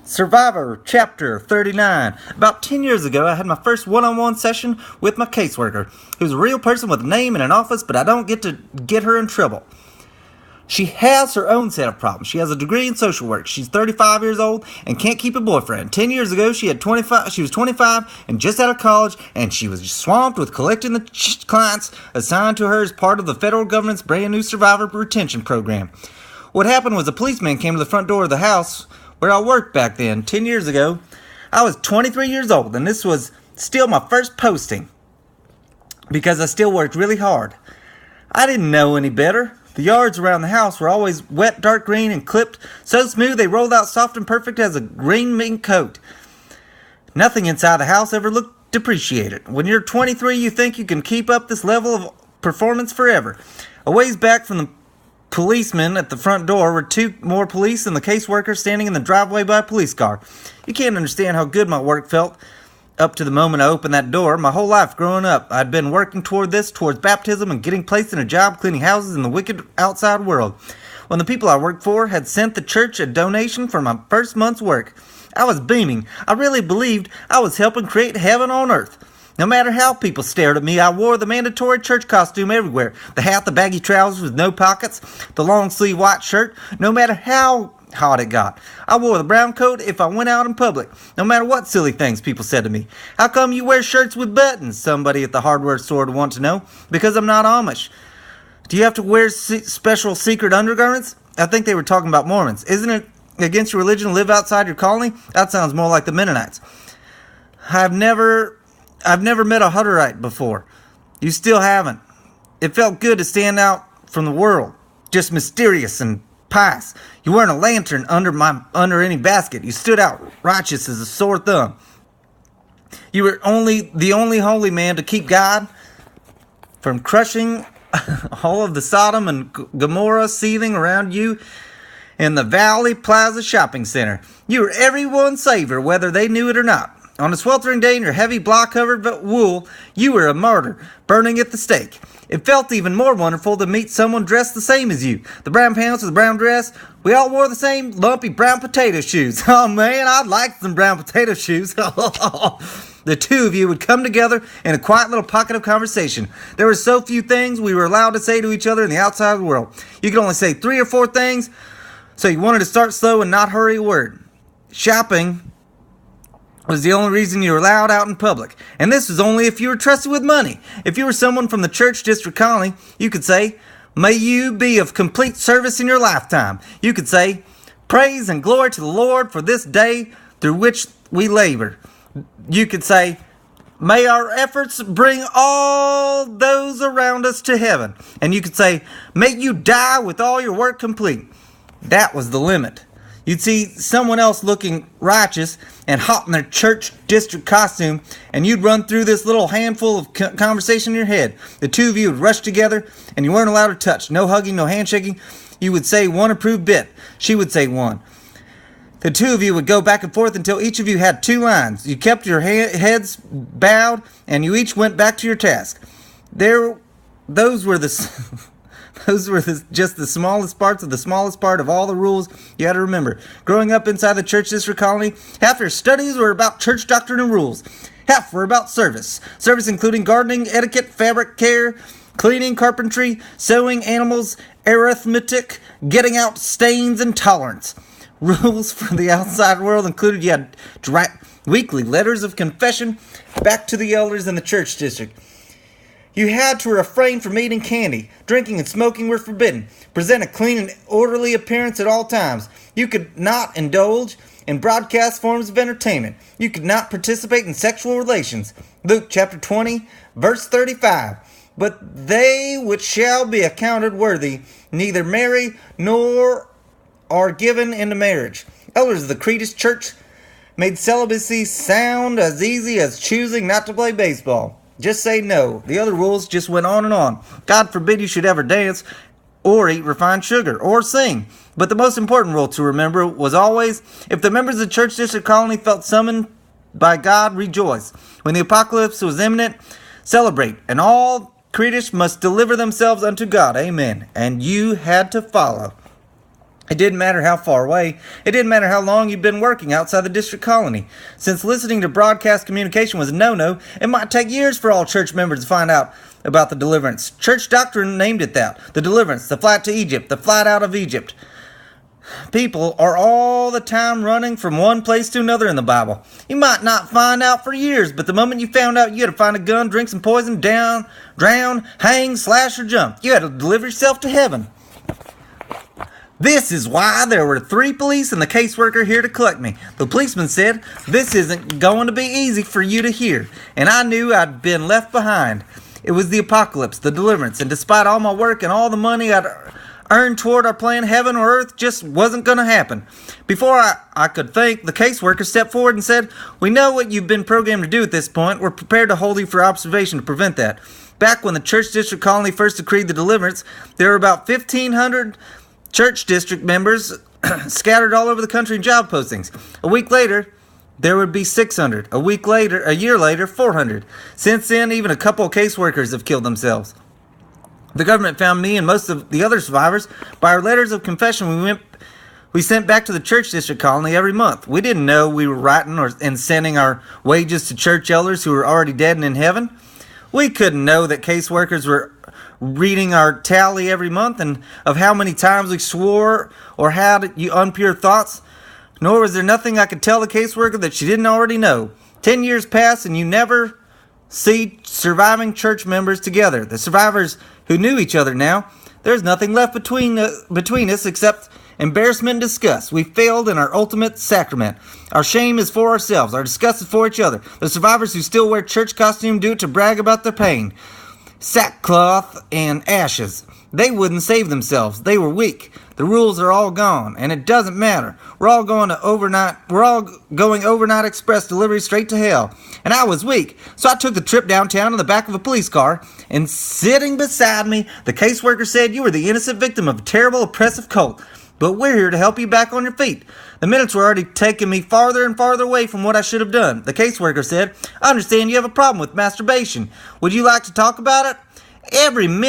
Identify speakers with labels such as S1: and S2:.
S1: Survivor, Chapter 39. About 10 years ago, I had my first one-on-one session with my caseworker, who's a real person with a name and an office, but I don't get to get her in trouble. She has her own set of problems. She has a degree in social work. She's 35 years old and can't keep a boyfriend. 10 years ago, she was 25 and just out of college, and she was swamped with collecting the clients assigned to her as part of the federal government's brand new Survivor retention program. What happened was a policeman came to the front door of the house where I worked back then, 10 years ago. I was 23 years old, and this was still my first posting because I still worked really hard. I didn't know any better. The yards around the house were always wet, dark green, and clipped so smooth they rolled out soft and perfect as a green mink coat. Nothing inside the house ever looked depreciated. When you're 23, you think you can keep up this level of performance forever. A ways back from the policemen at the front door were two more police and the caseworker standing in the driveway by a police car. You can't understand how good my work felt up to the moment I opened that door. My whole life growing up, I'd been working towards baptism and getting placed in a job cleaning houses in the wicked outside world. When the people I worked for had sent the church a donation for my first month's work, I was beaming. I really believed I was helping create heaven on earth. No matter how people stared at me, I wore the mandatory church costume everywhere. The hat, the baggy trousers with no pockets, the long sleeve white shirt, no matter how hot it got. I wore the brown coat if I went out in public, no matter what silly things people said to me. How come you wear shirts with buttons? Somebody at the hardware store would want to know. Because I'm not Amish. Do you have to wear special secret undergarments? I think they were talking about Mormons. Isn't it against your religion to live outside your colony? That sounds more like the Mennonites. I've never met a Hutterite before. You still haven't. It felt good to stand out from the world, just mysterious and pious. You weren't a lantern under any basket. You stood out righteous as a sore thumb. You were the only holy man to keep God from crushing all of the Sodom and Gomorrah seething around you in the Valley Plaza Shopping Center. You were everyone's savior, whether they knew it or not. On a sweltering day in your heavy block-covered wool, you were a martyr, burning at the stake. It felt even more wonderful to meet someone dressed the same as you. The brown pants with the brown dress, we all wore the same lumpy brown potato shoes. Oh man, I'd like some brown potato shoes. The two of you would come together in a quiet little pocket of conversation. There were so few things we were allowed to say to each other in the outside world. You could only say 3 or 4 things, so you wanted to start slow and not hurry a word. Shopping was the only reason you were allowed out in public. And this was only if you were trusted with money. If you were someone from the church district colony, you could say, "May you be of complete service in your lifetime." You could say, "Praise and glory to the Lord for this day through which we labor." You could say, "May our efforts bring all those around us to heaven." And you could say, "May you die with all your work complete." That was the limit. You'd see someone else looking righteous and hot in their church district costume, and you'd run through this little handful of conversation in your head. The two of you would rush together, and you weren't allowed to touch. No hugging, no handshaking. You would say one approved bit. She would say one. The two of you would go back and forth until each of you had 2 lines. You kept your heads bowed, and you each went back to your task. Those were just the smallest parts of the smallest part of all the rules you had to remember. Growing up inside the church district colony, half your studies were about church doctrine and rules. Half were about service. Service including gardening, etiquette, fabric care, cleaning, carpentry, sewing, animals, arithmetic, getting out stains, and tolerance. Rules for the outside world included you had to write weekly letters of confession back to the elders in the church district. You had to refrain from eating candy. Drinking and smoking were forbidden. Present a clean and orderly appearance at all times. You could not indulge in broadcast forms of entertainment. You could not participate in sexual relations. Luke chapter 20, verse 35. But they which shall be accounted worthy neither marry nor are given into marriage. Elders of the Creedus Church made celibacy sound as easy as choosing not to play baseball. Just say no. The other rules just went on and on. God forbid you should ever dance or eat refined sugar or sing. But the most important rule to remember was always, if the members of the church district colony felt summoned by God, rejoice. When the apocalypse was imminent, celebrate. And all Creedish must deliver themselves unto God. Amen. And you had to follow. It didn't matter how far away. It didn't matter how long you'd been working outside the district colony. Since listening to broadcast communication was a no-no, it might take years for all church members to find out about the deliverance. Church doctrine named it that. The deliverance, the flight to Egypt, the flight out of Egypt. People are all the time running from one place to another in the Bible. You might not find out for years, but the moment you found out you had to find a gun, drink some poison, drown, hang, slash, or jump, you had to deliver yourself to heaven. This is why there were 3 police and the caseworker here to collect me. The policeman said, "This isn't going to be easy for you to hear." And I knew I'd been left behind. It was the apocalypse, the deliverance, and despite all my work and all the money I'd earned toward our plan, heaven or earth just wasn't going to happen. Before I could think, the caseworker stepped forward and said, "We know what you've been programmed to do at this point. We're prepared to hold you for observation to prevent that." Back when the church district colony first decreed the deliverance, there were about 1,500 church district members scattered all over the country in job postings. A week later, there would be 600. A year later, 400. Since then, even a couple of caseworkers have killed themselves. The government found me and most of the other survivors by our letters of confession we sent back to the church district colony every month. We didn't know we were writing and sending our wages to church elders who were already dead and in heaven. We couldn't know that caseworkers were reading our tally every month and of how many times we swore or had impure thoughts. Nor was there nothing I could tell the caseworker that she didn't already know. 10 years pass and you never see surviving church members together. The survivors who knew each other now, there's nothing left between us except embarrassment and disgust. We failed in our ultimate sacrament. Our shame is for ourselves. Our disgust is for each other. The survivors who still wear church costume do it to brag about their pain. Sackcloth and ashes. They wouldn't save themselves. They were weak. The rules are all gone, and it doesn't matter. We're all going overnight express delivery straight to hell. And I was weak, so I took the trip downtown in the back of a police car, and sitting beside me, the caseworker said, "You were the innocent victim of a terrible, oppressive cult. But we're here to help you back on your feet." The minutes were already taking me farther and farther away from what I should have done. The caseworker said, "I understand you have a problem with masturbation. Would you like to talk about it?" Every minute